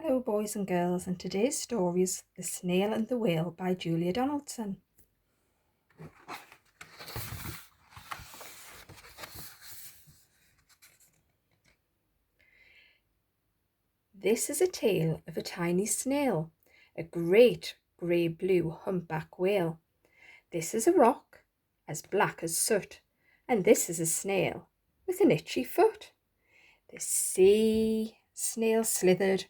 Hello boys and girls, and today's story is The Snail and the Whale by Julia Donaldson. This is a tale of a tiny snail, a great grey-blue humpback whale. This is a rock, as black as soot, and this is a snail with an itchy foot. The sea snail slithered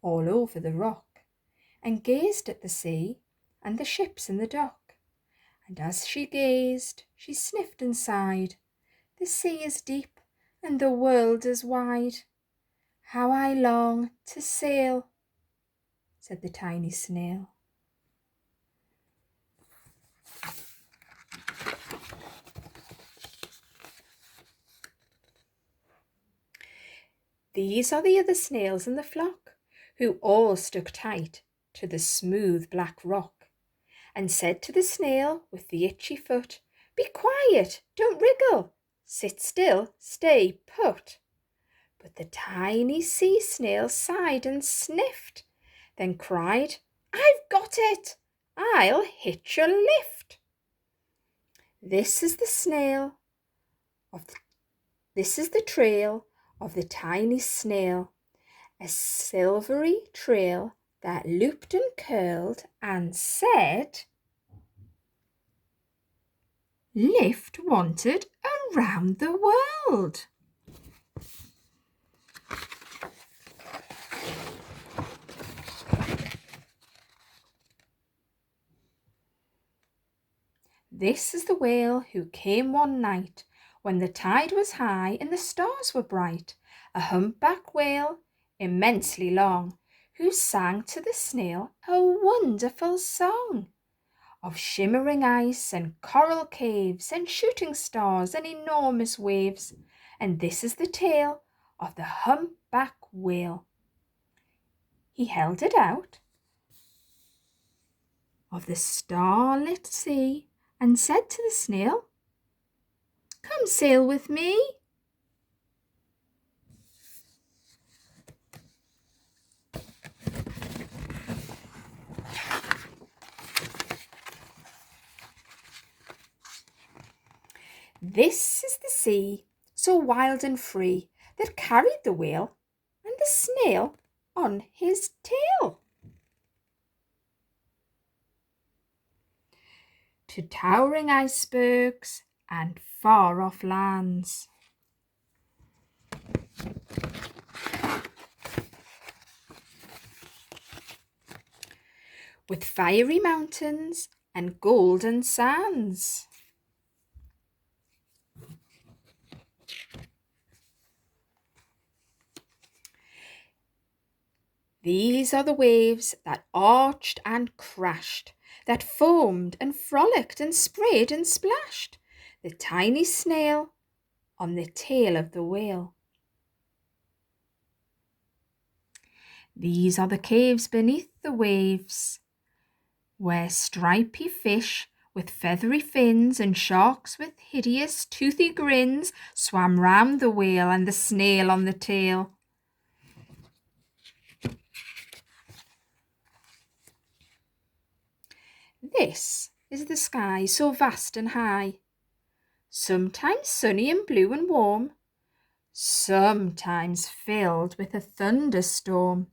all over the rock and gazed at the sea and the ships in the dock. And as she gazed, she sniffed and sighed. The sea is deep and the world is wide. How I long to sail, said the tiny snail. These are the other snails in the flock, who all stuck tight to the smooth black rock, and said to the snail with the itchy foot, "Be quiet, don't wriggle, sit still, stay put." But the tiny sea snail sighed and sniffed, then cried, "I've got it! I'll hitch a lift." This is the trail of the tiny snail, a silvery trail that looped and curled and said, "Lift wanted around the world." This is the whale who came one night when the tide was high and the stars were bright, a humpback whale, immensely long, who sang to the snail a wonderful song of shimmering ice and coral caves and shooting stars and enormous waves. And this is the tale of the humpback whale. He held it out of the starlit sea and said to the snail, "Come sail with me." This is the sea, so wild and free, that carried the whale and the snail on his tail to towering icebergs and far-off lands. With fiery mountains and golden sands. These are the waves that arched and crashed, that foamed and frolicked and sprayed and splashed the tiny snail on the tail of the whale. These are the caves beneath the waves, where stripy fish with feathery fins and sharks with hideous toothy grins swam round the whale and the snail on the tail. This is the sky so vast and high, sometimes sunny and blue and warm, sometimes filled with a thunderstorm,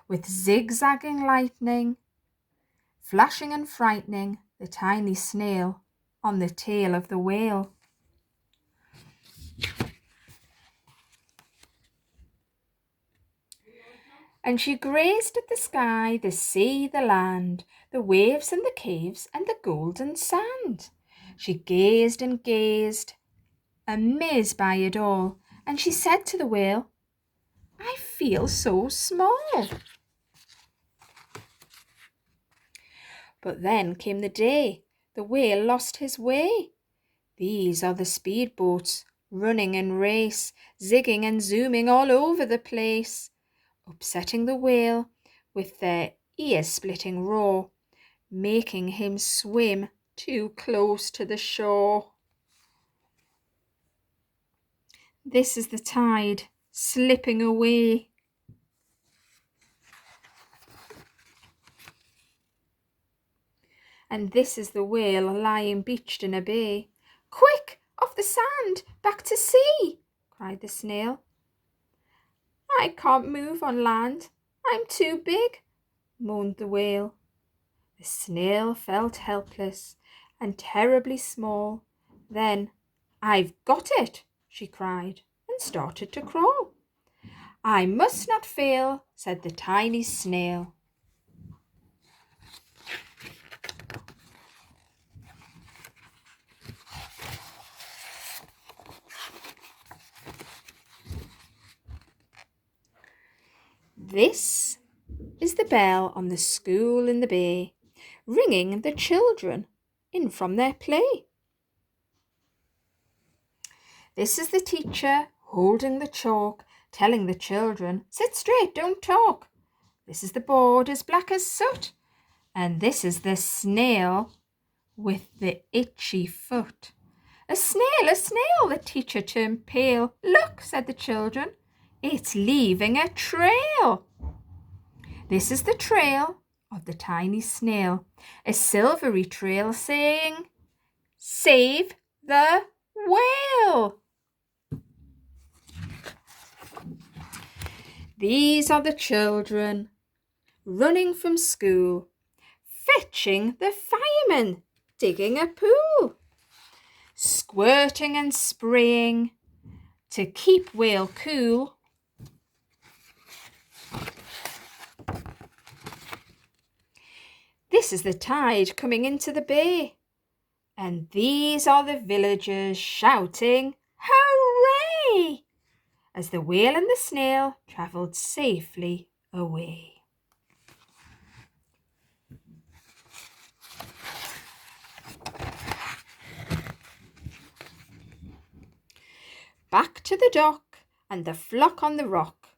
with zigzagging lightning, flashing and frightening the tiny snail on the tail of the whale. And she gazed at the sky, the sea, the land, the waves and the caves and the golden sand. She gazed and gazed, amazed by it all, and she said to the whale, "I feel so small." But then came the day the whale lost his way. These are the speedboats, running in race, zigging and zooming all over the place, upsetting the whale with their ear-splitting roar, making him swim too close to the shore. This is the tide slipping away. and this is the whale lying beached in a bay. "Quick, off the sand, back to sea!" cried the snail. "I can't move on land, I'm too big," moaned the whale. The snail felt helpless and terribly small. Then, "I've got it!" she cried, and started to crawl. "I must not fail," said the tiny snail. This is the bell on the school in the bay, ringing the children in from their play. This is the teacher holding the chalk, telling the children, "Sit straight, don't talk." This is the board as black as soot, and this is the snail with the itchy foot. A snail, the teacher turned pale. "Look," said the children, "it's leaving a trail." This is the trail of the tiny snail, a silvery trail saying, "Save the whale." These are the children running from school, fetching the fireman, digging a pool, squirting and spraying to keep whale cool. This is the tide coming into the bay, and these are the villagers shouting, "Hooray!" as the whale and the snail travelled safely away. Back to the dock and the flock on the rock,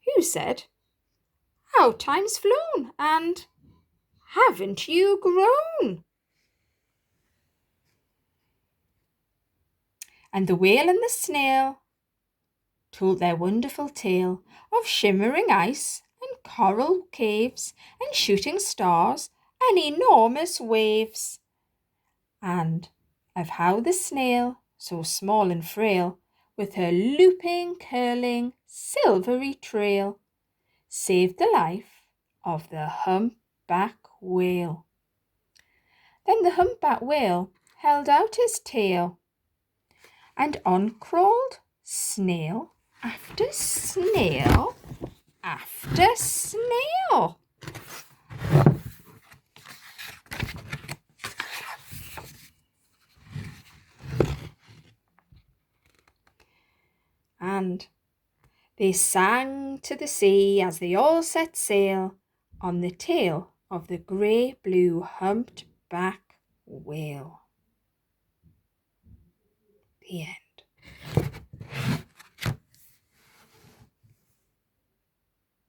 who said, "How time's flown, and haven't you grown?" And the whale and the snail told their wonderful tale of shimmering ice and coral caves and shooting stars and enormous waves, and of how the snail, so small and frail, with her looping, curling, silvery trail, saved the life of the humpback whale. Then the humpback whale held out his tail, and on crawled snail after snail after snail. And they sang to the sea as they all set sail on the tail of the grey-blue humped back whale. The end.